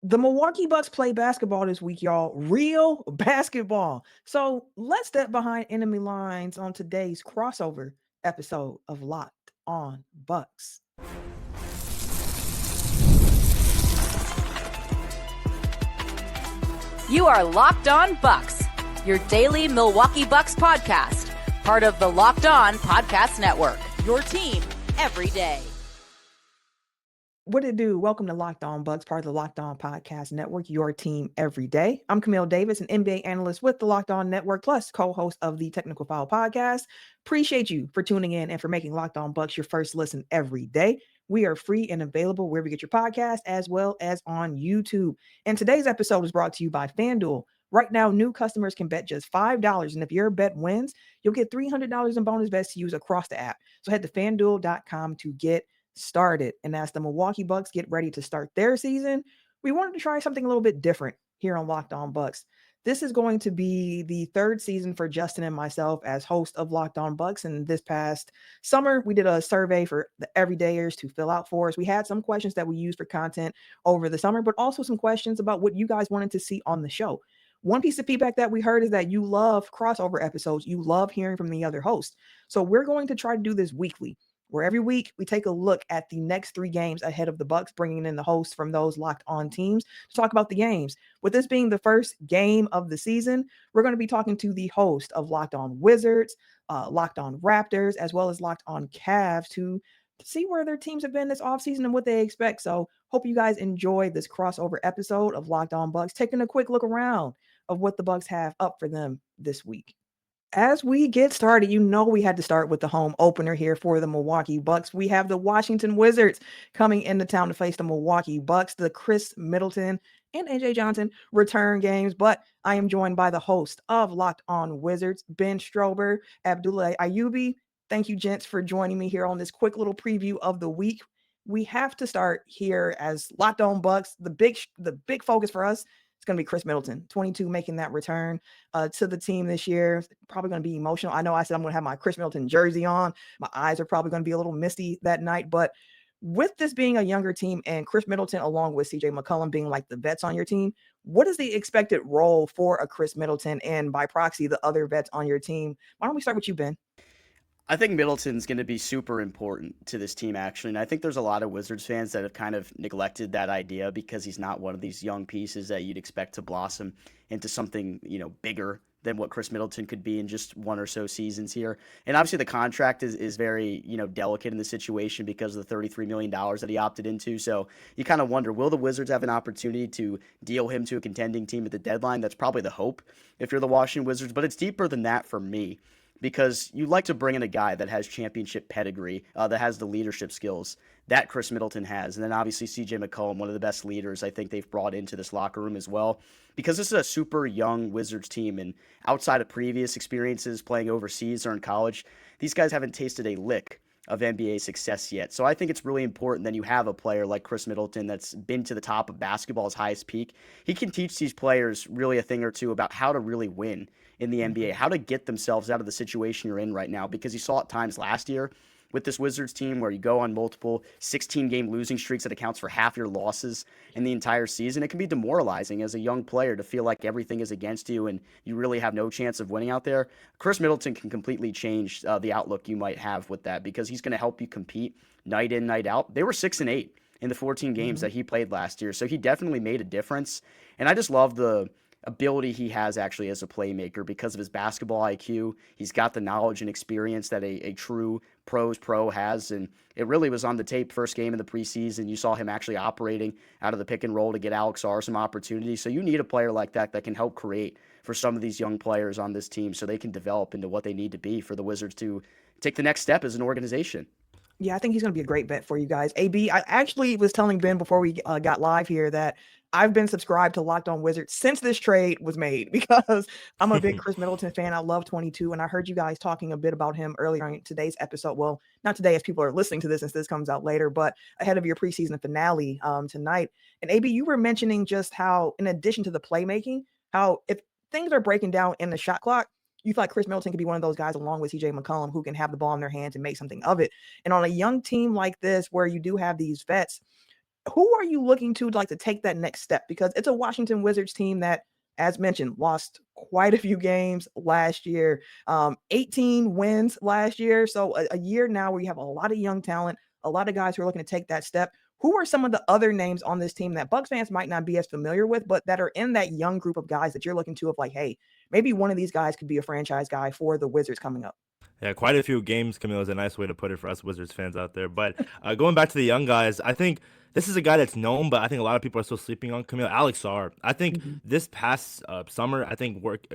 The Milwaukee Bucks play basketball this week, y'all. Real basketball. So let's step behind enemy lines on today's crossover episode of Locked On Bucks. You are Locked On Bucks, your daily Milwaukee Bucks podcast, part of the Locked On Podcast Network, your team every day. What it do? Welcome to Locked On Bucks, part of the Locked On Podcast Network, your team every day. I'm Camille Davis, an NBA analyst with the Locked On Network, plus co-host of the Technical Foul Podcast. Appreciate you for tuning in and for making Locked On Bucks your first listen every day. We are free and available wherever you get your podcast, as well as on YouTube. And today's episode is brought to you by FanDuel. Right now, new customers can bet just $5, and if your bet wins, you'll get $300 in bonus bets to use across the app. So head to FanDuel.com to get started. And as the Milwaukee Bucks get ready to start their season, we wanted to try something a little bit different here on Locked On Bucks. This is going to be the third season for Justin and myself as host of Locked On Bucks. And this past summer, we did a survey for the everydayers to fill out for us. We had some questions that we used for content over the summer, but also some questions about what you guys wanted to see on the show. One piece of feedback that we heard is that you love crossover episodes. You love hearing from the other hosts. So we're going to try to do this weekly, where every week we take a look at the next 3 games ahead of the Bucks, bringing in the hosts from those Locked On teams to talk about the games. With this being the first game of the season, we're going to be talking to the host of Locked On Wizards, Locked On Raptors, as well as Locked On Cavs to see where their teams have been this offseason and what they expect. So hope you guys enjoy this crossover episode of Locked On Bucks, taking a quick look around of what the Bucks have up for them this week. As we get started, you know we had to start with the home opener here for the Milwaukee Bucks. We have the Washington Wizards coming into town to face the Milwaukee Bucks, the Khris Middleton and AJ Johnson return games. But I am joined by the host of Locked On Wizards, Ben Strober, Abdullah, Ayubi. Thank you, gents, for joining me here on this quick little preview of the week. We have to start here as Locked On Bucks. The big focus for us is going to be Khris Middleton, 22, making that return to the team this year. Probably going to be emotional. I know I said I'm going to have my Khris Middleton jersey on. My eyes are probably going to be a little misty that night. But with this being a younger team and Khris Middleton, along with CJ McCollum being like the vets on your team, what is the expected role for a Khris Middleton and by proxy, the other vets on your team? Why don't we start with you, Ben? I think Middleton's going to be super important to this team, actually. And I think there's a lot of Wizards fans that have kind of neglected that idea because he's not one of these young pieces that you'd expect to blossom into something, bigger than what Khris Middleton could be in just one or so seasons here. And obviously the contract is very, delicate in the situation because of the $33 million that he opted into. So you kind of wonder, will the Wizards have an opportunity to deal him to a contending team at the deadline? That's probably the hope if you're the Washington Wizards, but it's deeper than that for me, because you like to bring in a guy that has championship pedigree, that has the leadership skills that Khris Middleton has. And then obviously CJ McCollum, one of the best leaders I think they've brought into this locker room as well, because this is a super young Wizards team. And outside of previous experiences playing overseas or in college, these guys haven't tasted a lick of NBA success yet. So I think it's really important that you have a player like Khris Middleton that's been to the top of basketball's highest peak. He can teach these players really a thing or two about how to really win in the NBA, how to get themselves out of the situation you're in right now, because you saw at times last year with this Wizards team where you go on multiple 16-game losing streaks that accounts for half your losses in the entire season. It can be demoralizing as a young player to feel like everything is against you and you really have no chance of winning out there. Khris Middleton can completely change the outlook you might have with that, because he's going to help you compete night in, night out. They were 6-8 in the 14 games that he played last year, so he definitely made a difference. And I just love the ability he has actually as a playmaker because of his basketball IQ. He's got the knowledge and experience that a true pro has, and it really was on the tape first game of the preseason. You saw him actually operating out of the pick and roll to get Alex Sarr some opportunities. So you need a player like that that can help create for some of these young players on this team so they can develop into what they need to be for the Wizards to take the next step as an organization. Yeah, I think he's going to be a great bet for you guys. AB, I actually was telling Ben before we got live here that I've been subscribed to Locked On Wizards since this trade was made because I'm a big Khris Middleton fan. I love 22, and I heard you guys talking a bit about him earlier in today's episode. Well, not today as people are listening to this since this comes out later, but ahead of your preseason finale tonight. And AB, you were mentioning just how, in addition to the playmaking, how if things are breaking down in the shot clock, you feel like Khris Middleton could be one of those guys along with CJ McCollum who can have the ball in their hands and make something of it. And on a young team like this, where you do have these vets, who are you looking to like to take that next step? Because it's a Washington Wizards team that, as mentioned, lost quite a few games last year. 18 wins last year. So a year now where you have a lot of young talent, a lot of guys who are looking to take that step. Who are some of the other names on this team that Bucks fans might not be as familiar with, but that are in that young group of guys that you're looking to of like, hey, maybe one of these guys could be a franchise guy for the Wizards coming up? Yeah, quite a few games, Camille, is a nice way to put it for us Wizards fans out there. But going back to the young guys, I think this is a guy that's known, but I think a lot of people are still sleeping on Camille. Alex Sarr. I think Mhm. this past summer, I think work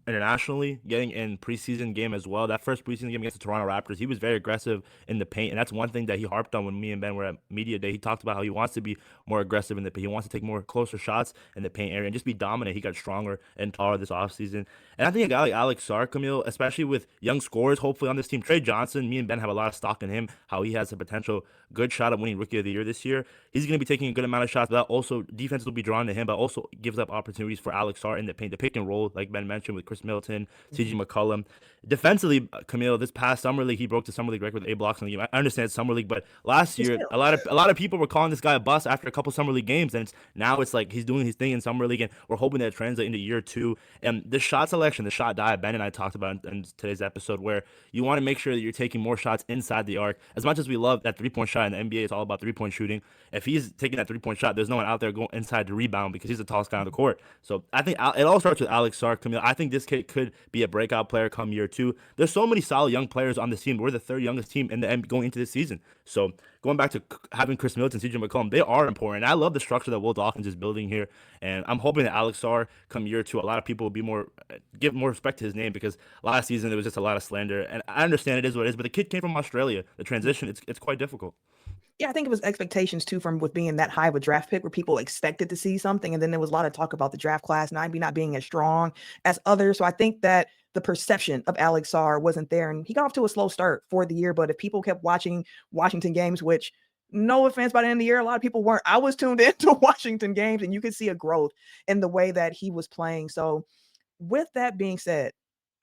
internationally, getting in preseason game as well. That first preseason game against the Toronto Raptors, he was very aggressive in the paint, and that's one thing that he harped on when me and Ben were at media day. He talked about how he wants to be more aggressive in the paint. He wants to take more closer shots in the paint area and just be dominant. He got stronger and taller this offseason. And I think a guy like Alex Sarr, Camille, especially with young scorers, hopefully on this team. Trey Johnson, me and Ben have a lot of stock in him, how he has a potential good shot at winning Rookie of the Year this year. He's going to be taking a good amount of shots, but also defense will be drawn to him, but also gives up opportunities for Alex Sarr in the paint. The pick and roll, like Ben mentioned, with Khris Middleton, CG McCollum. Defensively, Camille, this past summer league, he broke the summer league record with 8 blocks in the game. I understand it's summer league, but last year, Still. a lot of people were calling this guy a bust after a couple summer league games, and now it's like he's doing his thing in summer league, and we're hoping that it translates into year two. And the shot selection, the shot diet, Ben and I talked about in today's episode, where you want to make sure that you're taking more shots inside the arc. As much as we love that 3-point shot in the NBA, it's all about 3-point shooting. If he's taking that 3-point shot, there's no one out there going inside to rebound because he's the tallest guy on the court. So I think it all starts with Alex Sarr, Camille. I think this kid could be a breakout player come year two. There's so many solid young players on this team. We're the third youngest team in the NBA going into this season. So going back to having Khris Middleton, CJ McCollum, they are important. I love the structure that Will Dawkins is building here, and I'm hoping that Alex Sarr come year two, a lot of people will be more give more respect to his name because last season there was just a lot of slander, and I understand it is what it is. But the kid came from Australia. The transition, it's quite difficult. Yeah, I think it was expectations too from with being that high of a draft pick where people expected to see something. And then there was a lot of talk about the draft class maybe not being as strong as others. So I think that the perception of Alex Sarr wasn't there. And he got off to a slow start for the year. But if people kept watching Washington games, which no offense, by the end of the year, a lot of people weren't. I was tuned into Washington games and you could see a growth in the way that he was playing. So with that being said,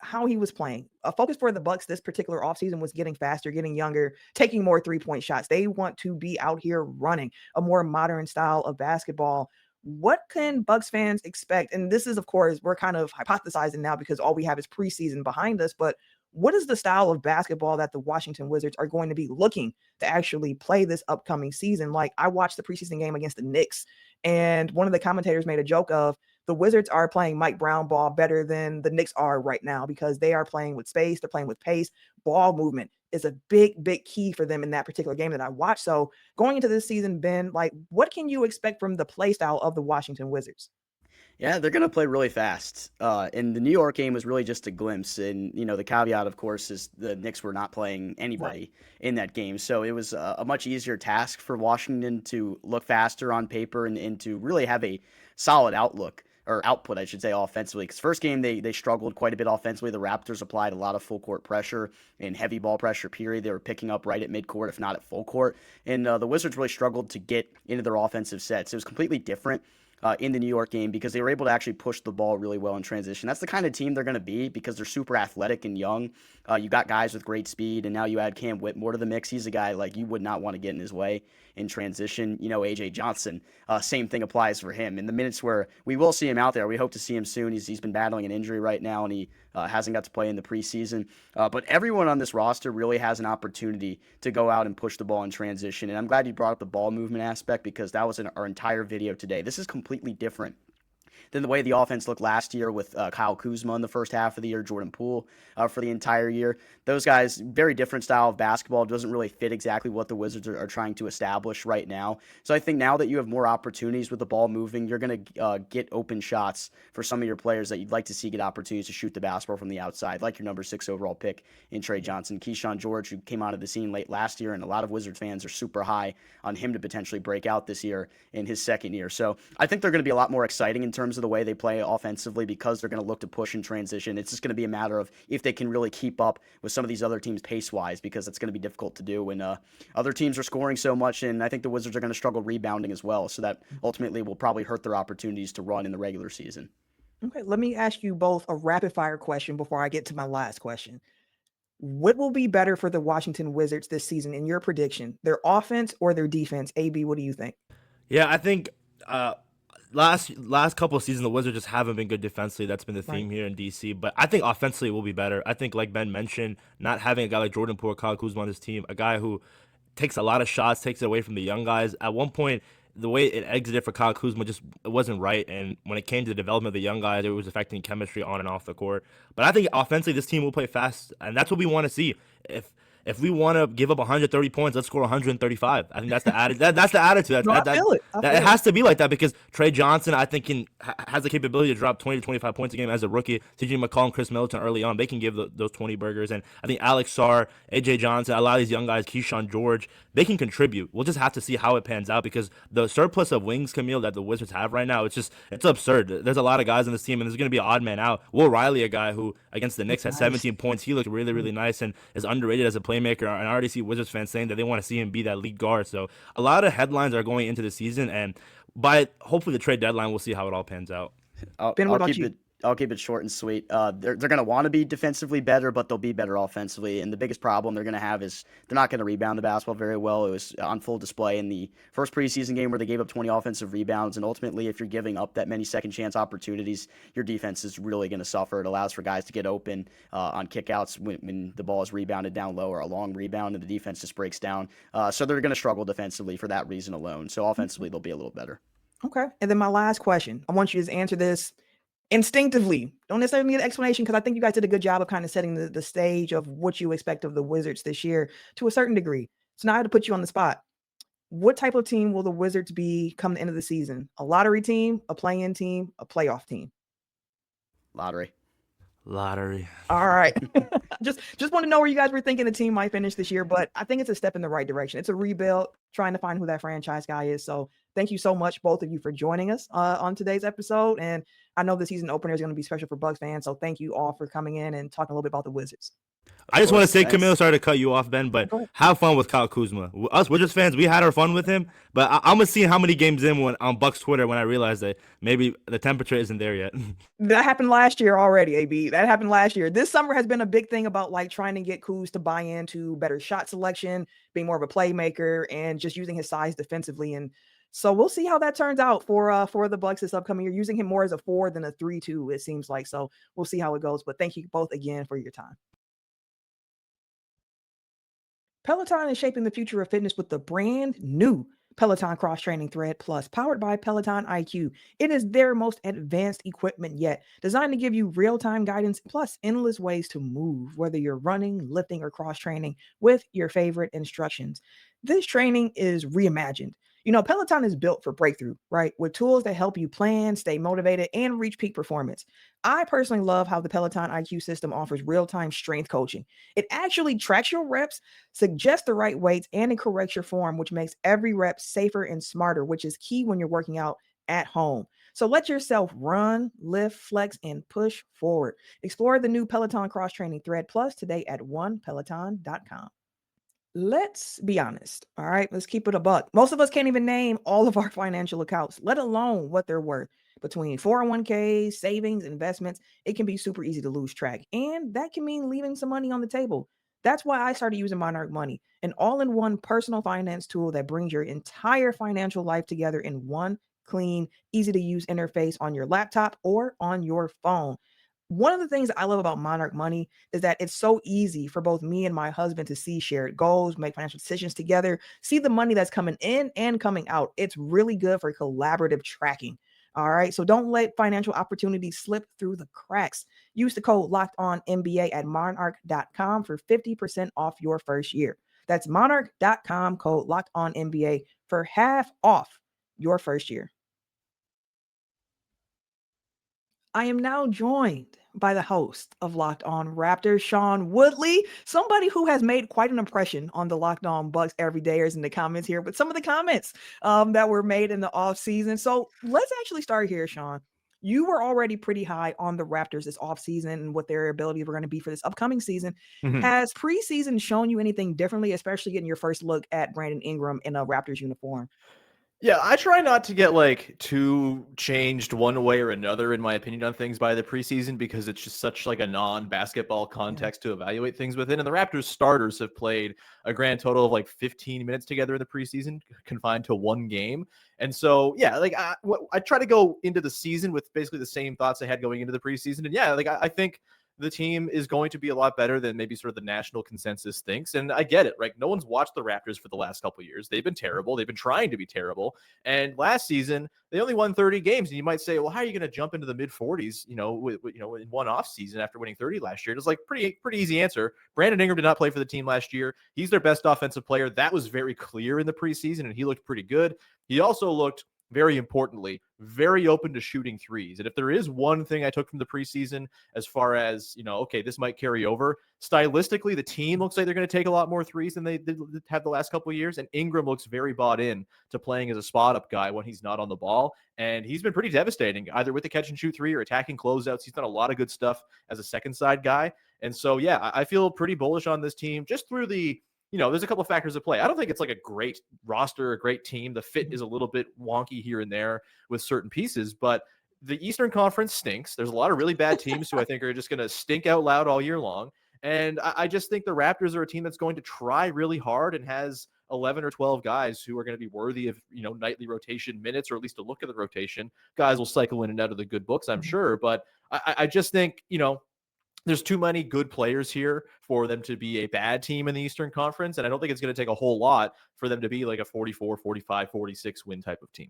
how he was playing. A focus for the Bucks this particular offseason was getting faster, getting younger, taking more three-point shots. They want to be out here running a more modern style of basketball. What can Bucks fans expect? And this is, of course, we're kind of hypothesizing now because all we have is preseason behind us. But what is the style of basketball that the Washington Wizards are going to be looking to actually play this upcoming season? Like, I watched the preseason game against the Knicks, and one of the commentators made a joke of, the Wizards are playing Mike Brown ball better than the Knicks are right now because they are playing with space. They're playing with pace. Ball movement is a big, big key for them in that particular game that I watched. So going into this season, Ben, like, what can you expect from the play style of the Washington Wizards? Yeah, they're going to play really fast. And the New York game was really just a glimpse. And, the caveat, of course, is the Knicks were not playing anybody in that game. So it was a much easier task for Washington to look faster on paper and to really have a solid outlook. Or output, I should say, offensively. Because first game, they struggled quite a bit offensively. The Raptors applied a lot of full court pressure and heavy ball pressure, period. They were picking up right at midcourt, if not at full court. And the Wizards really struggled to get into their offensive sets. It was completely different in the New York game because they were able to actually push the ball really well in transition. That's the kind of team they're going to be because they're super athletic and young. You got guys with great speed, and now you add Cam Whitmore to the mix. He's a guy like you would not want to get in his way in transition. AJ Johnson, same thing applies for him. In the minutes where we will see him out there, we hope to see him soon. He's been battling an injury right now, and he hasn't got to play in the preseason. But everyone on this roster really has an opportunity to go out and push the ball in transition. And I'm glad you brought up the ball movement aspect because that was in our entire video today. This is completely different than the way the offense looked last year with Kyle Kuzma in the first half of the year, Jordan Poole for the entire year. Those guys, very different style of basketball. It doesn't really fit exactly what the Wizards are trying to establish right now. So I think now that you have more opportunities with the ball moving, you're going to get open shots for some of your players that you'd like to see get opportunities to shoot the basketball from the outside, like your number 6 overall pick in Trey Johnson. Keyshawn George, who came onto the scene late last year, and a lot of Wizards fans are super high on him to potentially break out this year in his second year. So I think they're going to be a lot more exciting in terms of the way they play offensively because they're going to look to push and transition. It's just going to be a matter of if they can really keep up with some of these other teams pace-wise because it's going to be difficult to do when other teams are scoring so much, and I think the Wizards are going to struggle rebounding as well, so that ultimately will probably hurt their opportunities to run in the regular season. Okay, let me ask you both a rapid-fire question before I get to my last question. What will be better for the Washington Wizards this season in your prediction, their offense or their defense? AB, what do you think? Yeah, I think last couple of seasons the Wizards just haven't been good defensively. That's been the theme here in DC. But I think offensively will be better. I think, like Ben mentioned, not having a guy like Jordan Poole or Kyle Kuzma on his team, a guy who takes a lot of shots, takes it away from the young guys. At one point, the way it exited for Kyle Kuzma just it wasn't right, and when it came to the development of the young guys, it was affecting chemistry on and off the court. But I think offensively, this team will play fast, and that's what we want to see. If we want to give up 130 points, let's score 135. I think that's the attitude. That's the attitude. No, I feel it. It has to be like that because Trey Johnson, I think, has the capability to drop 20 to 25 points a game as a rookie. CJ McCollum and Khris Middleton early on, they can give those 20 burgers. And I think Alex Sarr, AJ Johnson, a lot of these young guys, Keyshawn George, they can contribute. We'll just have to see how it pans out because the surplus of wings, Camille, that the Wizards have right now, it's absurd. There's a lot of guys on this team, and there's going to be an odd man out. Will Riley, a guy who against the Knicks had 17 points, he looked really, really nice and is underrated as a playmaker. And I already see Wizards fans saying that they want to see him be that lead guard. So a lot of headlines are going into the season, and by hopefully the trade deadline, we'll see how it all pans out. Ben, what about you? I'll keep it short and sweet. They're going to want to be defensively better, but they'll be better offensively. And the biggest problem they're going to have is they're not going to rebound the basketball very well. It was on full display in the first preseason game where they gave up 20 offensive rebounds. And ultimately, if you're giving up that many second chance opportunities, your defense is really going to suffer. It allows for guys to get open on kickouts when the ball is rebounded down low or a long rebound and the defense just breaks down. So they're going to struggle defensively for that reason alone. So offensively, they'll be a little better. Okay. And then my last question, I want you to answer this instinctively. Don't necessarily need an explanation because I think you guys did a good job of kind of setting the stage of what you expect of the Wizards this year to a certain degree. So now I have to put you on the spot. What type of team will the Wizards be come the end of the season? A lottery team, a play-in team, a playoff team? Lottery. All right. just want to know where you guys were thinking the team might finish this year, but I think it's a step in the right direction. It's a rebuild, trying to find who that franchise guy is. So thank you so much, both of you, for joining us on today's episode. And I know the season opener is going to be special for Bucks fans. So thank you all for coming in and talking a little bit about the Wizards. I just want to say, Camille, sorry to cut you off, Ben, but have fun with Kyle Kuzma. Us Wizards fans, we had our fun with him, but I'm going to see how many games in on Bucks Twitter when I realize that maybe the temperature isn't there yet. That happened last year already, AB. That happened last year. This summer has been a big thing about like trying to get Kuz to buy into better shot selection, being more of a playmaker, and just using his size defensively. And so we'll see how that turns out for the Bucks this upcoming year, using him more as a 4 than a 3-2, it seems like. So we'll see how it goes. But thank you both again for your time. Peloton is shaping the future of fitness with the brand new Peloton Cross Training Thread Plus, powered by Peloton IQ. It is their most advanced equipment yet, designed to give you real-time guidance plus endless ways to move, whether you're running, lifting, or cross-training with your favorite instructions. This training is reimagined. You know, Peloton is built for breakthrough, right? With tools that help you plan, stay motivated, and reach peak performance. I personally love how the Peloton IQ system offers real-time strength coaching. It actually tracks your reps, suggests the right weights, and it corrects your form, which makes every rep safer and smarter, which is key when you're working out at home. So let yourself run, lift, flex, and push forward. Explore the new Peloton Cross Training Thread Plus today at onepeloton.com. Let's be honest. All right. Let's keep it a buck. Most of us can't even name all of our financial accounts, let alone what they're worth. Between 401ks, savings, investments, it can be super easy to lose track. And that can mean leaving some money on the table. That's why I started using Monarch Money, an all-in-one personal finance tool that brings your entire financial life together in one clean, easy-to-use interface on your laptop or on your phone. One of the things I love about Monarch Money is that it's so easy for both me and my husband to see shared goals, make financial decisions together, see the money that's coming in and coming out. It's really good for collaborative tracking. All right. So don't let financial opportunities slip through the cracks. Use the code LOCKEDONNBA at monarch.com for 50% off your first year. That's monarch.com, code LOCKEDONNBA for half off your first year. I am now joined by the host of Locked On Raptors, Sean Woodley, somebody who has made quite an impression on the Locked On Bucks everydayers in the comments here, but some of the comments that were made in the offseason. So let's actually start here, Sean. You were already pretty high on the Raptors this offseason and what their abilities were going to be for this upcoming season. Mm-hmm. Has preseason shown you anything differently, especially getting your first look at Brandon Ingram in a Raptors uniform? Yeah, I try not to get like too changed one way or another in my opinion on things by the preseason because it's just such like a non-basketball Yeah. context to evaluate things within. And the Raptors starters have played a grand total of like 15 minutes together in the preseason, confined to one game. And so, yeah, like I try to go into the season with basically the same thoughts I had going into the preseason. And yeah, like I think the team is going to be a lot better than maybe sort of the national consensus thinks. And I get it, right? No one's watched the Raptors for the last couple of years. They've been terrible. They've been trying to be terrible. And last season, they only won 30 games. And you might say, well, how are you going to jump into the mid 40s, in one off season after winning 30 last year? It's like pretty easy answer. Brandon Ingram did not play for the team last year. He's their best offensive player. That was very clear in the preseason, and he looked pretty good. He also looked, very importantly, very open to shooting threes. And if there is one thing I took from the preseason as far as, okay, this might carry over, stylistically, the team looks like they're going to take a lot more threes than they did have the last couple of years. And Ingram looks very bought in to playing as a spot up guy when he's not on the ball. And he's been pretty devastating, either with the catch and shoot three or attacking closeouts. He's done a lot of good stuff as a second side guy. And so, yeah, I feel pretty bullish on this team just through there's a couple of factors at play. I don't think it's like a great roster, a great team. The fit is a little bit wonky here and there with certain pieces, but the Eastern Conference stinks. There's a lot of really bad teams who I think are just going to stink out loud all year long. And I just think the Raptors are a team that's going to try really hard and has 11 or 12 guys who are going to be worthy of, nightly rotation minutes, or at least a look at the rotation. Guys will cycle in and out of the good books, I'm sure. But I just think, there's too many good players here for them to be a bad team in the Eastern Conference. And I don't think it's going to take a whole lot for them to be like a 44, 45, 46 win type of team.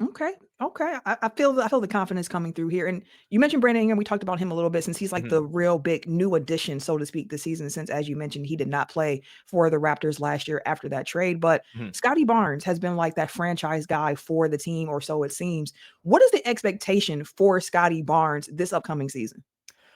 Okay. Okay. I feel the confidence coming through here. And you mentioned Brandon Ingram. We talked about him a little bit since he's like the real big new addition, so to speak, this season, since, as you mentioned, he did not play for the Raptors last year after that trade. But Scottie Barnes has been like that franchise guy for the team, or so it seems. What is the expectation for Scottie Barnes this upcoming season?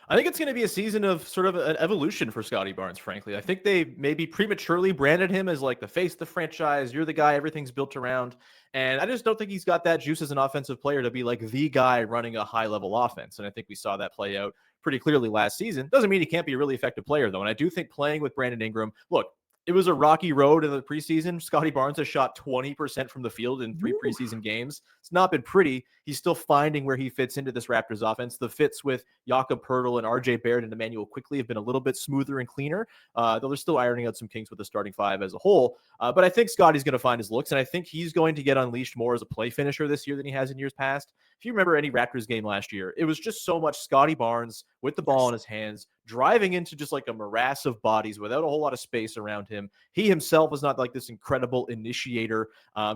I think it's going to be a season of sort of an evolution for Scottie Barnes, frankly. I think they maybe prematurely branded him as like the face of the franchise. You're the guy everything's built around. And I just don't think he's got that juice as an offensive player to be like the guy running a high-level offense. And I think we saw that play out pretty clearly last season. Doesn't mean he can't be a really effective player, though. And I do think playing with Brandon Ingram, look, it was a rocky road in the preseason. Scottie Barnes has shot 20% from the field in 3 preseason games. It's not been pretty. He's still finding where he fits into this Raptors offense. The fits with Jakob Poeltl and RJ Barrett and Emmanuel quickly have been a little bit smoother and cleaner, though they're still ironing out some kinks with the starting five as a whole. But I think Scottie's going to find his looks, and I think he's going to get unleashed more as a play finisher this year than he has in years past. If you remember any Raptors game last year, it was just so much Scottie Barnes with the ball in his hands, driving into just like a morass of bodies without a whole lot of space around him. He himself is not like this incredible initiator.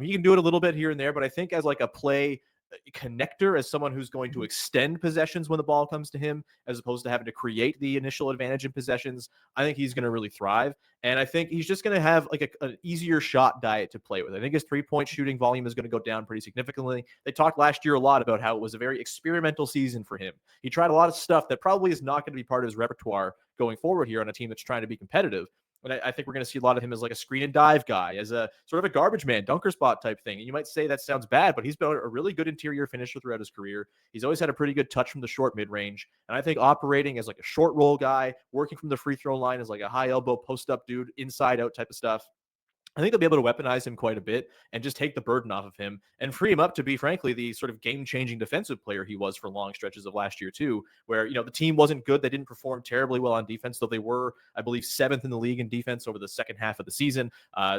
He can do it a little bit here and there, but I think as like a play connector, as someone who's going to extend possessions when the ball comes to him, as opposed to having to create the initial advantage in possessions, I think he's going to really thrive. And I think he's just going to have like an easier shot diet to play with. I think his 3-point shooting volume is going to go down pretty significantly. They talked last year a lot about how it was a very experimental season for him. He tried a lot of stuff that probably is not going to be part of his repertoire going forward here on a team that's trying to be competitive. And I think we're going to see a lot of him as like a screen and dive guy, as a sort of a garbage man, dunker spot type thing. And you might say that sounds bad, but he's been a really good interior finisher throughout his career. He's always had a pretty good touch from the short mid-range. And I think operating as like a short roll guy, working from the free throw line as like a high elbow post up dude, inside out type of stuff, I think they'll be able to weaponize him quite a bit and just take the burden off of him and free him up to be, frankly, the sort of game-changing defensive player he was for long stretches of last year, too, where, the team wasn't good. They didn't perform terribly well on defense, though they were, I believe, 7th in the league in defense over the second half of the season,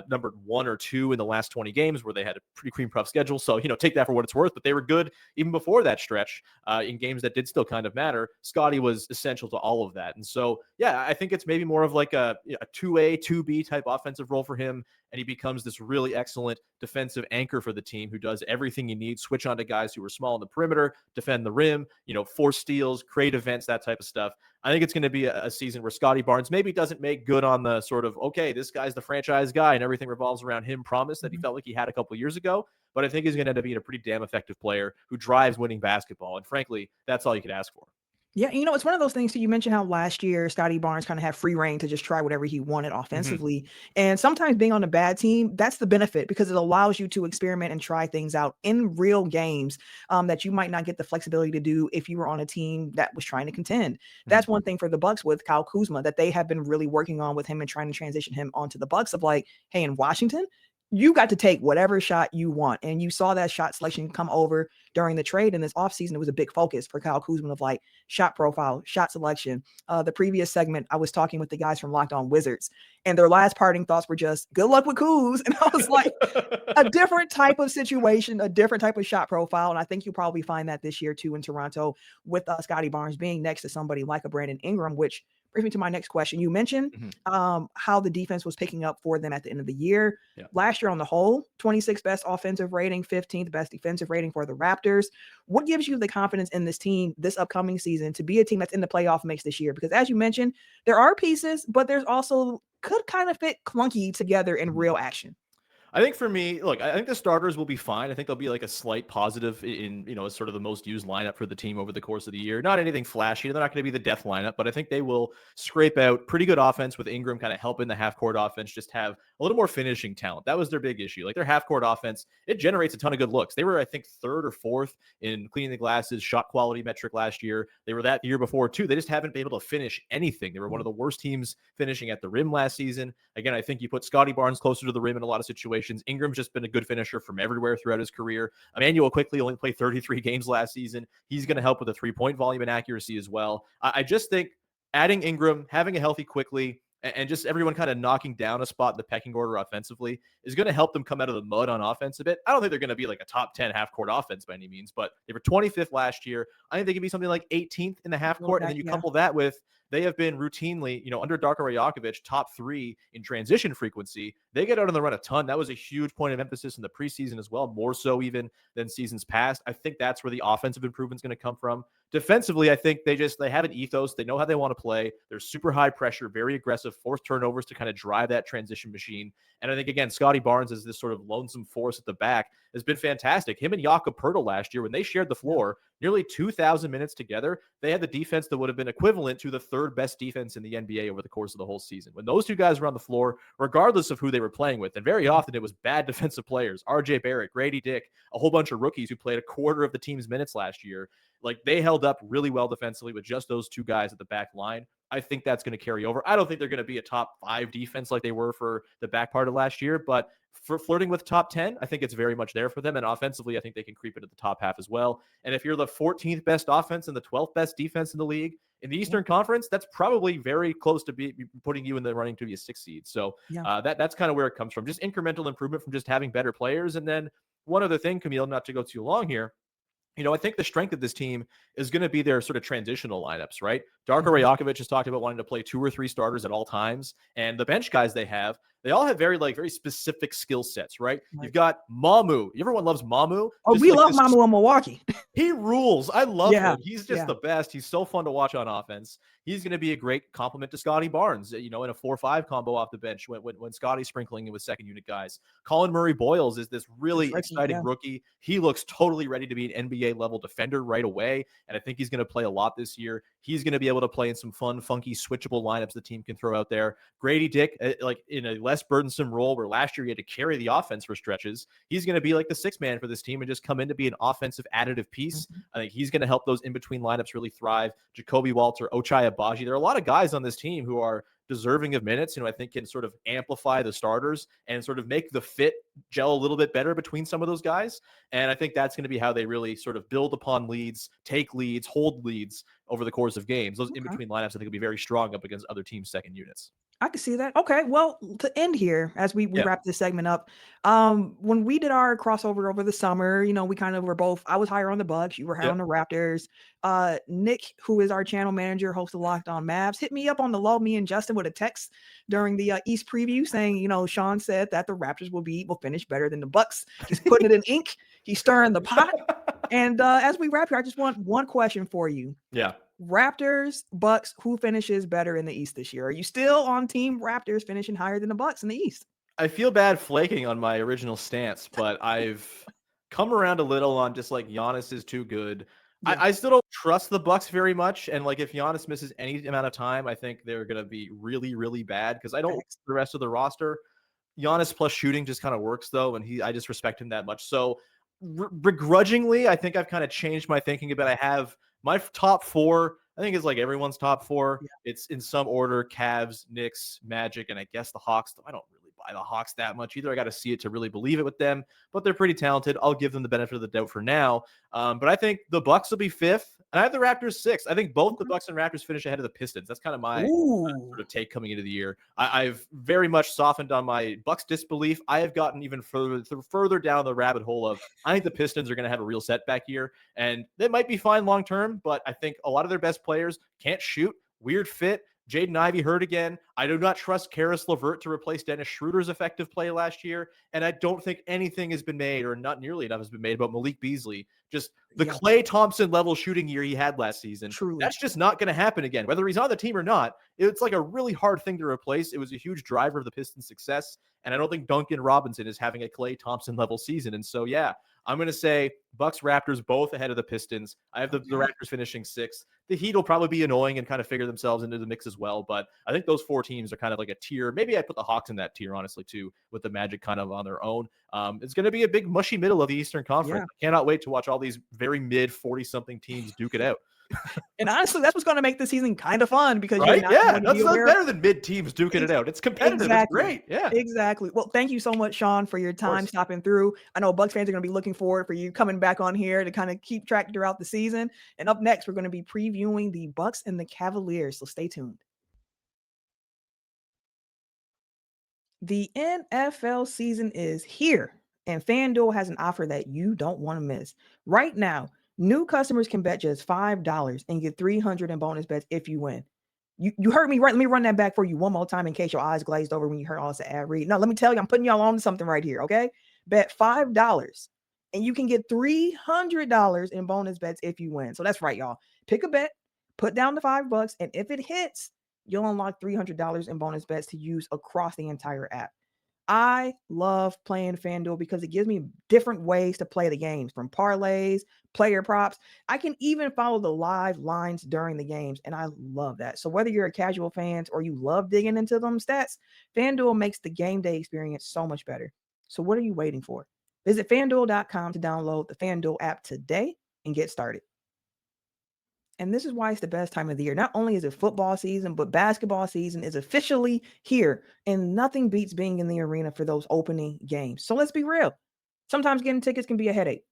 numbered 1 or 2 in the last 20 games where they had a pretty cream puff schedule. So, take that for what it's worth, but they were good even before that stretch in games that did still kind of matter. Scottie was essential to all of that. And so, yeah, I think it's maybe more of like a 2A, 2B type offensive role for him. And he becomes this really excellent defensive anchor for the team who does everything you need, switch on to guys who are small on the perimeter, defend the rim, force steals, create events, that type of stuff. I think it's going to be a season where Scottie Barnes maybe doesn't make good on the sort of, okay, this guy's the franchise guy and everything revolves around him promise that he felt like he had a couple of years ago. But I think he's going to end up being a pretty damn effective player who drives winning basketball. And frankly, that's all you could ask for. Yeah, it's one of those things too. You mentioned how last year Scottie Barnes kind of had free reign to just try whatever he wanted offensively. And sometimes being on a bad team, that's the benefit because it allows you to experiment and try things out in real games that you might not get the flexibility to do if you were on a team that was trying to contend. That's one thing for the Bucks with Kyle Kuzma that they have been really working on with him and trying to transition him onto the Bucks of like, hey, in Washington, you got to take whatever shot you want. And you saw that shot selection come over during the trade. And this offseason, it was a big focus for Kyle Kuzma of like shot profile, shot selection. The previous segment, I was talking with the guys from Locked On Wizards, and their last parting thoughts were just good luck with Kuz. And I was like, a different type of situation, a different type of shot profile. And I think you'll probably find that this year too in Toronto with Scottie Barnes being next to somebody like a Brandon Ingram, which brings me to my next question. You mentioned how the defense was picking up for them at the end of the year. Yeah. Last year on the whole, 26th best offensive rating, 15th best defensive rating for the Raptors. What gives you the confidence in this team this upcoming season to be a team that's in the playoff mix this year? Because as you mentioned, there are pieces, but there's also could kind of fit clunky together in real action. I think for me, look, I think the starters will be fine. I think there'll be like a slight positive in, sort of the most used lineup for the team over the course of the year. Not anything flashy. They're not going to be the death lineup, but I think they will scrape out pretty good offense with Ingram kind of helping the half court offense just have a little more finishing talent. That was their big issue. Like their half court offense, it generates a ton of good looks. They were, I think, 3rd or 4th in cleaning the glasses shot quality metric last year. They were that year before too. They just haven't been able to finish anything. They were one of the worst teams finishing at the rim last season. Again, I think you put Scottie Barnes closer to the rim in a lot of situations. Ingram's just been a good finisher from everywhere throughout his career. Emmanuel quickly only played 33 games last season. He's going to help with the 3-point volume and accuracy as well. I just think adding Ingram, having a healthy quickly, and just everyone kind of knocking down a spot in the pecking order offensively is going to help them come out of the mud on offense a bit. I don't think they're going to be like a top 10 half court offense by any means, but they were 25th last year. I think they can be something like 18th in the half court. And then you couple that with, they have been routinely, under Darko Rajakovic, top 3 in transition frequency. They get out on the run a ton. That was a huge point of emphasis in the preseason as well, more so even than seasons past. I think that's where the offensive improvement is going to come from. Defensively, I think they have an ethos. They know how they want to play. They're super high pressure, very aggressive, force turnovers to kind of drive that transition machine. And I think, again, Scottie Barnes as this sort of lonesome force at the back has been fantastic. Him and Jakob Poeltl last year, when they shared the floor, nearly 2,000 minutes together, they had the defense that would have been equivalent to the 3rd best defense in the NBA over the course of the whole season. When those two guys were on the floor, regardless of who they were playing with, and very often it was bad defensive players, RJ Barrett, Grady Dick, a whole bunch of rookies who played a quarter of the team's minutes last year. Like they held up really well defensively with just those two guys at the back line. I think that's going to carry over. I don't think they're going to be a top 5 defense like they were for the back part of last year, but for flirting with top 10, I think it's very much there for them. And offensively, I think they can creep into the top half as well. And if you're the 14th best offense and the 12th best defense in the league in the Eastern Conference, that's probably very close to be putting you in the running to be a 6th seed. So that's kind of where it comes from. Just incremental improvement from just having better players. And then one other thing, Camille, not to go too long here, I think the strength of this team is going to be their sort of transitional lineups, right? Darko Rajakovic has talked about wanting to play 2 or 3 starters at all times. And the bench guys they all have very specific skill sets, right? You've got Mamu. Everyone loves Mamu. Oh, we love Mamu in Milwaukee. He rules. I love him. He's just the best. He's so fun to watch on offense. He's going to be a great complement to Scottie Barnes, in a 4-5 combo off the bench when Scottie's sprinkling in with second unit guys. Colin Murray-Boyles is this really exciting rookie. He looks totally ready to be an NBA level defender right away. And I think he's going to play a lot this year. He's going to be able to play in some fun, funky, switchable lineups the team can throw out there. Grady Dick, like in a less burdensome role where last year he had to carry the offense for stretches. He's going to be like the 6th man for this team and just come in to be an offensive additive piece. I think he's going to help those in-between lineups really thrive. Jacoby Walter, Ochai Agbaji. There are a lot of guys on this team who are deserving of minutes, I think can sort of amplify the starters and sort of make the fit gel a little bit better between some of those guys. And I think that's going to be how they really sort of build upon leads, take leads, hold leads over the course of games. Those in-between lineups, I think, will be very strong up against other teams' second units. I can see that. Okay, well, to end here, as we wrap this segment up, when we did our crossover over the summer, we kind of were both, I was higher on the Bucks, you were higher on the Raptors. Nick, who is our channel manager, host of Locked On Mavs, hit me up on the low, me and Justin with a text during the East preview saying, Sean said that the Raptors will finish better than the Bucks. He's putting it in ink. He's stirring the pot. And as we wrap here, I just want one question for you. Yeah. Raptors, Bucks, who finishes better in the East this year? Are you still on team Raptors finishing higher than the Bucks in the East? I feel bad flaking on my original stance, but I've come around a little on just like Giannis is too good. Yeah. I still don't trust the Bucks very much. And like if Giannis misses any amount of time, I think they're going to be really, really bad because I don't like the rest of the roster. Giannis plus shooting just kind of works though. And I just respect him that much. So begrudgingly, I think I've kind of changed my thinking about I have my top 4, I think it's like everyone's top 4. Yeah. It's in some order: Cavs, Knicks, Magic, and I guess the Hawks. I don't really buy the Hawks that much either. I got to see it to really believe it with them, but they're pretty talented. I'll give them the benefit of the doubt for now. But I think the Bucks will be 5th, and I have the Raptors 6th. I think both the Bucks and Raptors finish ahead of the Pistons. That's kind of my sort of take coming into the year. I've very much softened on my Bucks disbelief. I have gotten even further down the rabbit hole of I think the Pistons are going to have a real setback year, and they might be fine long term, but I think a lot of their best players can't shoot. Weird fit. Jaden Ivey hurt again. I do not trust Karis LeVert to replace Dennis Schroeder's effective play last year. And I don't think anything has been made, or not nearly enough has been made, about Malik Beasley. Just the Klay Thompson level shooting year he had last season. Truly. That's just not going to happen again. Whether he's on the team or not, it's like a really hard thing to replace. It was a huge driver of the Pistons' success. And I don't think Duncan Robinson is having a Klay Thompson level season. And so, yeah, I'm going to say Bucks, Raptors, both ahead of the Pistons. I have the Raptors finishing 6th. The Heat will probably be annoying and kind of figure themselves into the mix as well. But I think those 4 teams are kind of like a tier. Maybe I put the Hawks in that tier, honestly, too, with the Magic kind of on their own. It's going to be a big mushy middle of the Eastern Conference. I cannot wait to watch all these very mid 40-something teams duke it out. And honestly, that's what's going to make the season kind of fun because right? You're not that's better than mid teams duking it out. It's competitive. Exactly. It's great. Yeah, exactly. Well, thank you so much, Sean, for your time stopping through. I know Bucks fans are going to be looking forward for you coming back on here to kind of keep track throughout the season. And up next, we're going to be previewing the Bucks and the Cavaliers. So stay tuned. The NFL season is here, and FanDuel has an offer that you don't want to miss. Right now, new customers can bet just $5 and get $300 in bonus bets if you win. You heard me right. Let me run that back for you one more time in case your eyes glazed over when you heard all this ad read. No, let me tell you, I'm putting y'all on to something right here, okay? Bet $5 and you can get $300 in bonus bets if you win. So that's right, y'all. Pick a bet, put down the $5, and if it hits, you'll unlock $300 in bonus bets to use across the entire app. I love playing FanDuel because it gives me different ways to play the games, from parlays, player props. I can even follow the live lines during the games, and I love that. So whether you're a casual fan or you love digging into them stats, FanDuel makes the game day experience so much better. So what are you waiting for? Visit FanDuel.com to download the FanDuel app today and get started. And this is why it's the best time of the year. Not only is it football season, but basketball season is officially here. And nothing beats being in the arena for those opening games. So let's be real. Sometimes getting tickets can be a headache.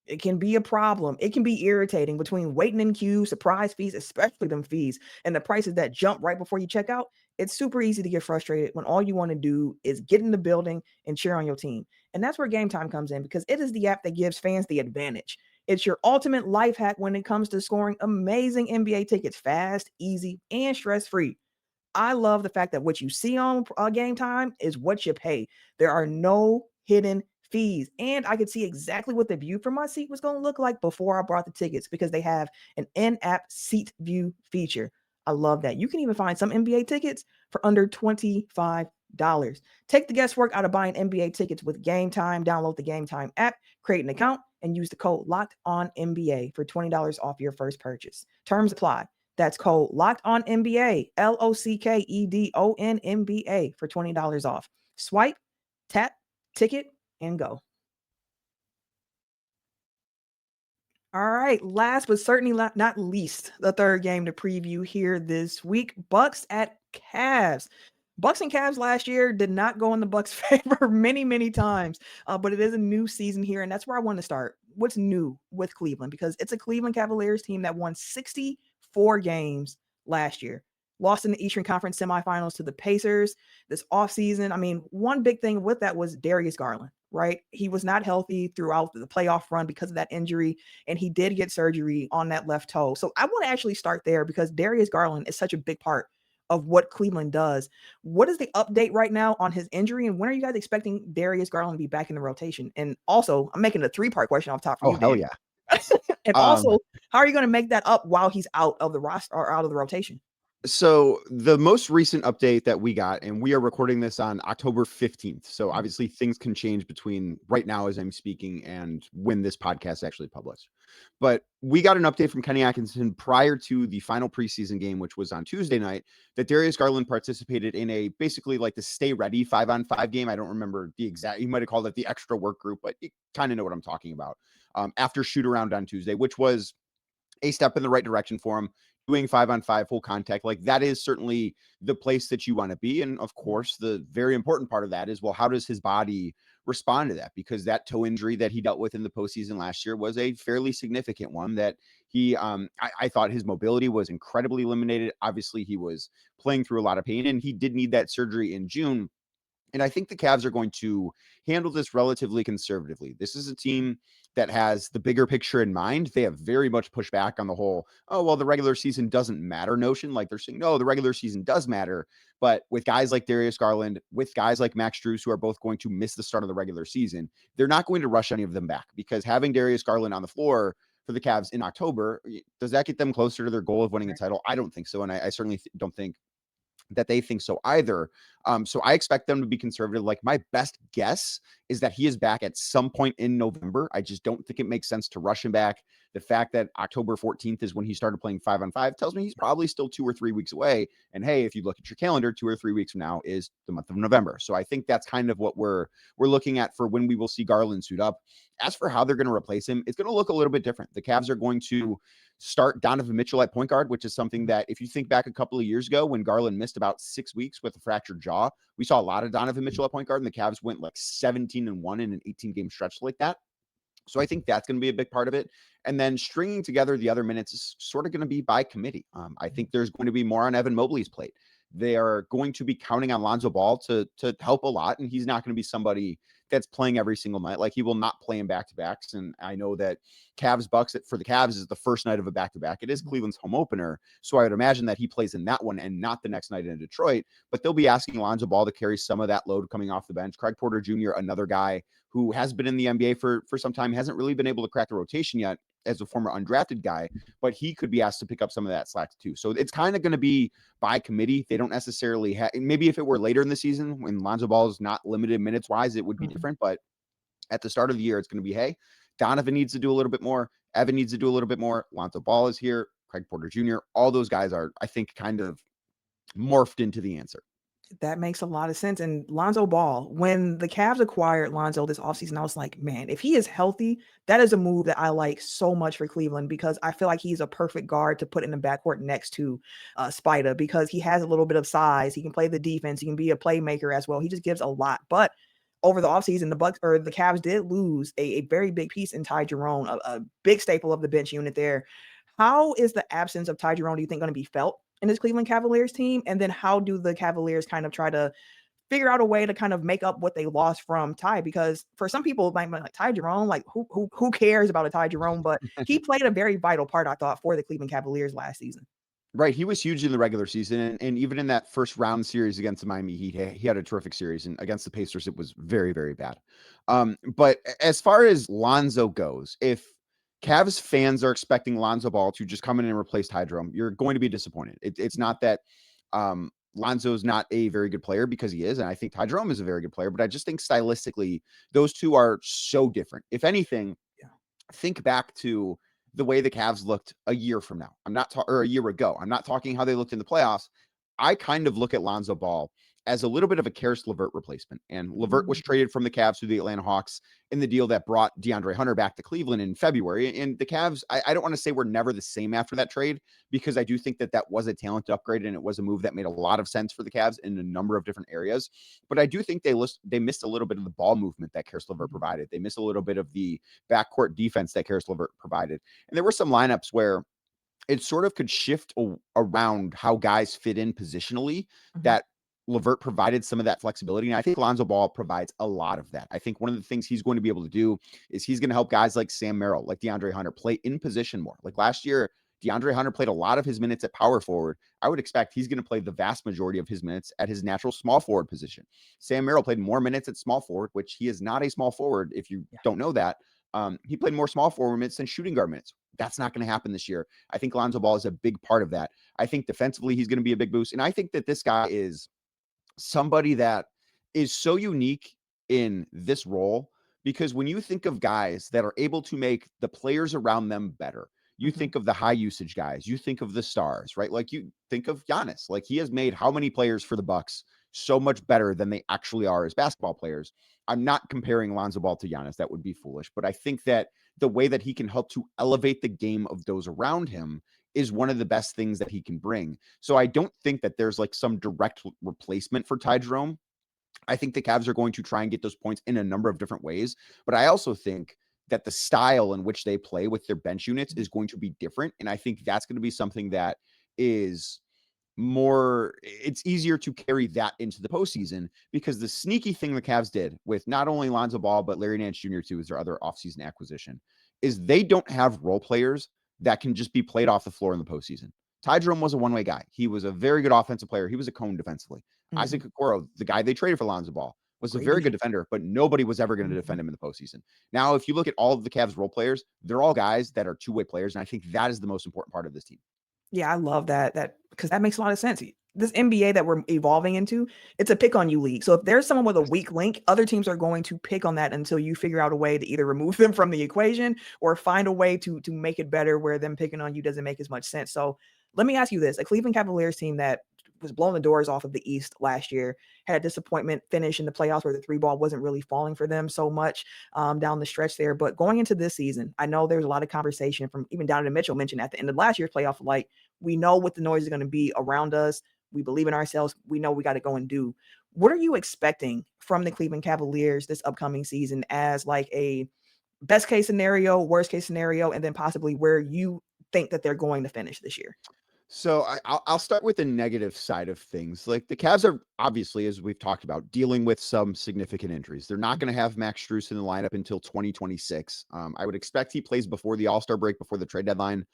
It can be a problem. It can be irritating between waiting in queues, surprise fees, especially them fees, and the prices that jump right before you check out. It's super easy to get frustrated when all you want to do is get in the building and cheer on your team. And that's where GameTime comes in, because it is the app that gives fans the advantage. It's your ultimate life hack when it comes to scoring amazing NBA tickets fast, easy, and stress-free. I love the fact that what you see on GameTime is what you pay. There are no hidden fees. And I could see exactly what the view from my seat was going to look like before I bought the tickets, because they have an in-app seat view feature. I love that. You can even find some NBA tickets for under $25. Take the guesswork out of buying NBA tickets with GameTime. Download the GameTime app, create an account, and use the code LOCKEDONNBA for $20 off your first purchase. Terms apply. That's code LOCKEDONNBA, LOCKEDONNBA for $20 off. Swipe, tap, ticket, and go. All right, last but certainly not least, the third game to preview here this week, Bucks at Cavs. Bucks and Cavs last year did not go in the Bucks' favor many times, but it is a new season here, and that's where I want to start. What's new with Cleveland? Because it's a Cleveland Cavaliers team that won 64 games last year, lost in the Eastern Conference semifinals to the Pacers this offseason. I mean, one big thing with that was Darius Garland, right? He was not healthy throughout the playoff run because of that injury, and he did get surgery on that left toe. So I want to actually start there, because Darius Garland is such a big part of what Cleveland does. What is the update right now on his injury, and when are you guys expecting Darius Garland to be back in the rotation? And also, I'm making a 3-part question off top for you. Oh, hell yeah. And also, how are you going to make that up while he's out of the roster or out of the rotation? So the most recent update that we got, and we are recording this on October 15th. So obviously things can change between right now as I'm speaking and when this podcast is actually published. But we got an update from Kenny Atkinson prior to the final preseason game, which was on Tuesday night, that Darius Garland participated in a basically like the stay ready 5-on-5 game. I don't remember the exact, he might've called it the extra work group, but you kind of know what I'm talking about. After shoot around on Tuesday, which was a step in the right direction for him. Doing 5-on-5 full contact, like that is certainly the place that you want to be. And of course, the very important part of that is, well, how does his body respond to that? Because that toe injury that he dealt with in the postseason last year was a fairly significant one that he, I thought his mobility was incredibly limited. Obviously, he was playing through a lot of pain, and he did need that surgery in June. And I think the Cavs are going to handle this relatively conservatively. This is a team that has the bigger picture in mind. They have very much pushed back on the whole, oh, well, the regular season doesn't matter notion. Like they're saying, no, the regular season does matter. But with guys like Darius Garland, with guys like Max Strus, who are both going to miss the start of the regular season, they're not going to rush any of them back, because having Darius Garland on the floor for the Cavs in October, does that get them closer to their goal of winning a title? I don't think so. And I certainly don't think that they think so either. So I expect them to be conservative. Like my best guess is that he is back at some point in November. I just don't think it makes sense to rush him back. The fact that October 14th is when he started playing 5-on-5 tells me he's probably still 2 or 3 weeks away. And hey, if you look at your calendar, 2 or 3 weeks from now is the month of November. So I think that's kind of what we're looking at for when we will see Garland suit up. As for how they're going to replace him, it's going to look a little bit different. The Cavs are going to start Donovan Mitchell at point guard, which is something that if you think back a couple of years ago when Garland missed about 6 weeks with a fractured jaw, we saw a lot of Donovan Mitchell at point guard, and the Cavs went like 17-1 in an 18-game stretch like that. So I think that's going to be a big part of it. And then stringing together the other minutes is sort of going to be by committee. I think there's going to be more on Evan Mobley's plate. They are going to be counting on Lonzo Ball to help a lot, and he's not going to be somebody that's playing every single night. Like he will not play in back-to-backs. And I know that Cavs Bucks for the Cavs is the first night of a back-to-back. It is Cleveland's home opener. So I would imagine that he plays in that one and not the next night in Detroit, but they'll be asking Lonzo Ball to carry some of that load coming off the bench. Craig Porter Jr., another guy who has been in the NBA for some time, hasn't really been able to crack the rotation yet as a former undrafted guy, but he could be asked to pick up some of that slack too. So it's kind of going to be by committee. They don't necessarily have, maybe if it were later in the season when Lonzo Ball is not limited minutes wise, it would be different. But at the start of the year, it's going to be, hey, Donovan needs to do a little bit more. Evan needs to do a little bit more. Lonzo Ball is here. Craig Porter Jr. All those guys are, I think, kind of morphed into the answer. That makes a lot of sense. And Lonzo Ball, when the Cavs acquired Lonzo this offseason, I was like, man, if he is healthy, that is a move that I like so much for Cleveland, because I feel like he's a perfect guard to put in the backcourt next to Spida, because he has a little bit of size. He can play the defense. He can be a playmaker as well. He just gives a lot. But over the offseason, the Cavs did lose a very big piece in Ty Jerome, a big staple of the bench unit there. How is the absence of Ty Jerome, do you think, going to be felt in this Cleveland Cavaliers team? And then how do the Cavaliers kind of try to figure out a way to kind of make up what they lost from Ty? Because for some people, like Ty Jerome, like who cares about a Ty Jerome? But he played a very vital part, I thought, for the Cleveland Cavaliers last season. Right. He was huge in the regular season. And even in that first round series against the Miami Heat, he had a terrific series. And against the Pacers, it was very, very bad. But as far as Lonzo goes, if Cavs fans are expecting Lonzo Ball to just come in and replace Ty Jerome, you're going to be disappointed. It's not that Lonzo's not a very good player, because he is. And I think Ty Jerome is a very good player. But I just think stylistically, those two are so different. If anything, think back to the way the Cavs looked a year from now. Or a year ago. I'm not talking how they looked in the playoffs. I kind of look at Lonzo Ball as a little bit of a Karis LeVert replacement. And LeVert was traded from the Cavs to the Atlanta Hawks in the deal that brought DeAndre Hunter back to Cleveland in February. And the Cavs, I don't want to say we're never the same after that trade, because I do think that was a talent upgrade, and it was a move that made a lot of sense for the Cavs in a number of different areas. But I do think they missed a little bit of the ball movement that Karis LeVert provided. They missed a little bit of the backcourt defense that Karis LeVert provided. And there were some lineups where it sort of could shift around how guys fit in positionally, that LeVert provided some of that flexibility. And I think Lonzo Ball provides a lot of that. I think one of the things he's going to be able to do is he's going to help guys like Sam Merrill, like DeAndre Hunter, play in position more. Like last year, DeAndre Hunter played a lot of his minutes at power forward. I would expect he's going to play the vast majority of his minutes at his natural small forward position. Sam Merrill played more minutes at small forward, which he is not a small forward. If you don't know that, he played more small forward minutes than shooting guard minutes. That's not going to happen this year. I think Lonzo Ball is a big part of that. I think defensively, he's going to be a big boost. And I think that this guy is somebody that is so unique in this role, because when you think of guys that are able to make the players around them better, you think of the high usage guys, you think of the stars, right? Like you think of Giannis, like he has made how many players for the Bucks so much better than they actually are as basketball players. I'm not comparing Lonzo Ball to Giannis. That would be foolish. But I think that the way that he can help to elevate the game of those around him is one of the best things that he can bring. So I don't think that there's like some direct replacement for Ty Jerome. I think the Cavs are going to try and get those points in a number of different ways. But I also think that the style in which they play with their bench units is going to be different. And I think that's going to be something that is more, it's easier to carry that into the postseason, because the sneaky thing the Cavs did with not only Lonzo Ball, but Larry Nance Jr. too, is their other offseason acquisition, is they don't have role players that can just be played off the floor in the postseason. Ty Jerome was a one-way guy. He was a very good offensive player. He was a cone defensively. Isaac Okoro, the guy they traded for Lonzo Ball, was a very good defender, but nobody was ever going to defend him in the postseason. Now, if you look at all of the Cavs role players, they're all guys that are two-way players, and I think that is the most important part of this team. Yeah, I love that because that makes a lot of sense. This NBA that we're evolving into, it's a pick on you league. So if there's someone with a weak link, other teams are going to pick on that until you figure out a way to either remove them from the equation or find a way to make it better where them picking on you doesn't make as much sense. So let me ask you this. A Cleveland Cavaliers team that was blowing the doors off of the East last year had a disappointment finish in the playoffs where the three ball wasn't really falling for them so much down the stretch there. But going into this season, I know there's a lot of conversation from even Donovan Mitchell mentioned at the end of last year's playoff, like, we know what the noise is going to be around us. We believe in ourselves. We know we got to go and do. What are you expecting from the Cleveland Cavaliers this upcoming season as like a best case scenario, worst case scenario, and then possibly where you think that they're going to finish this year? So I'll start with the negative side of things. Like, the Cavs are obviously, as we've talked about, dealing with some significant injuries. They're not going to have Max Strus in the lineup until 2026. I would expect he plays before the All-Star break, before the trade deadline.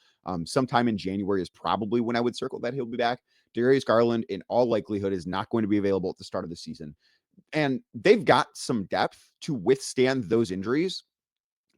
Sometime in January is probably when I would circle that he'll be back. Darius Garland, in all likelihood, is not going to be available at the start of the season. And they've got some depth to withstand those injuries,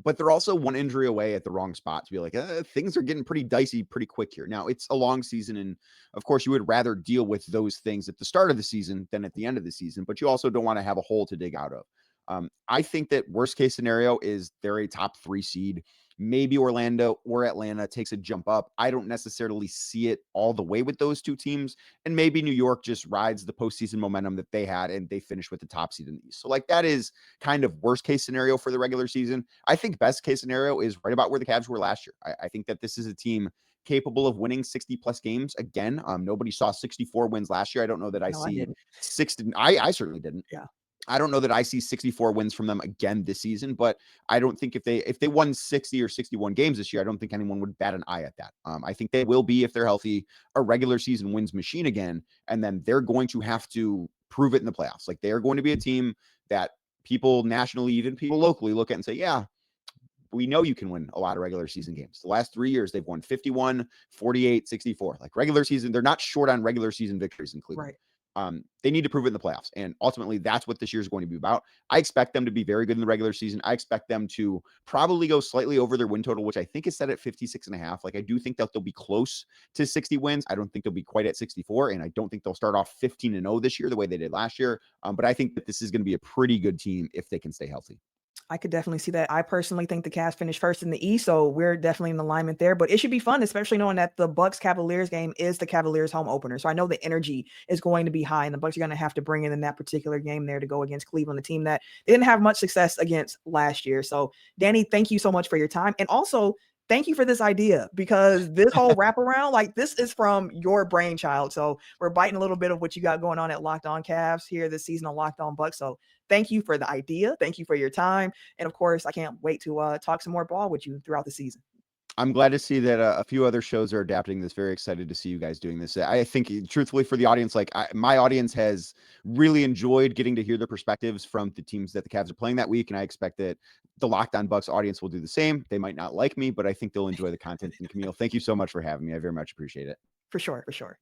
but they're also one injury away at the wrong spot to be like, things are getting pretty dicey pretty quick here. Now, it's a long season, and of course you would rather deal with those things at the start of the season than at the end of the season, but you also don't want to have a hole to dig out of. I think that worst case scenario is they're a top 3 seed. Maybe Orlando or Atlanta takes a jump up. I don't necessarily see it all the way with those two teams. And maybe New York just rides the postseason momentum that they had and they finish with the top seed in the East. So like, that is kind of worst case scenario for the regular season. I think best case scenario is right about where the Cavs were last year. I think that this is a team capable of winning 60 plus games again. Nobody saw 64 wins last year. I don't know that I see 60. I certainly didn't. Yeah. I don't know that I see 64 wins from them again this season, but I don't think if they won 60 or 61 games this year, I don't think anyone would bat an eye at that. I think they will be, if they're healthy, a regular season wins machine again, and then they're going to have to prove it in the playoffs. Like, they are going to be a team that people nationally, even people locally, look at and say, yeah, we know you can win a lot of regular season games. The last 3 years, they've won 51, 48, 64. Like, regular season, they're not short on regular season victories in Cleveland. Right. They need to prove it in the playoffs. And ultimately, that's what this year is going to be about. I expect them to be very good in the regular season. I expect them to probably go slightly over their win total, which I think is set at 56.5. Like, I do think that they'll be close to 60 wins. I don't think they'll be quite at 64. And I don't think they'll start off 15-0 this year the way they did last year. But I think that this is going to be a pretty good team if they can stay healthy. I could definitely see that. I personally think the Cavs finished first in the East, so we're definitely in alignment there. But it should be fun, especially knowing that the Bucks Cavaliers game is the Cavaliers home opener. So I know the energy is going to be high, and the Bucks are going to have to bring in that particular game there to go against Cleveland, a team that they didn't have much success against last year. So Danny, thank you so much for your time, and also thank you for this idea, because this whole wraparound, like, this is from your brainchild. So we're biting a little bit of what you got going on at Locked On Cavs here this season on Locked On Bucks. So thank you for the idea. Thank you for your time. And of course, I can't wait to talk some more ball with you throughout the season. I'm glad to see that a few other shows are adapting this. Very excited to see you guys doing this. I think, truthfully, for the audience, like, my audience has really enjoyed getting to hear the perspectives from the teams that the Cavs are playing that week. And I expect that the Locked On Bucks audience will do the same. They might not like me, but I think they'll enjoy the content. And Camille, thank you so much for having me. I very much appreciate it. For sure. For sure.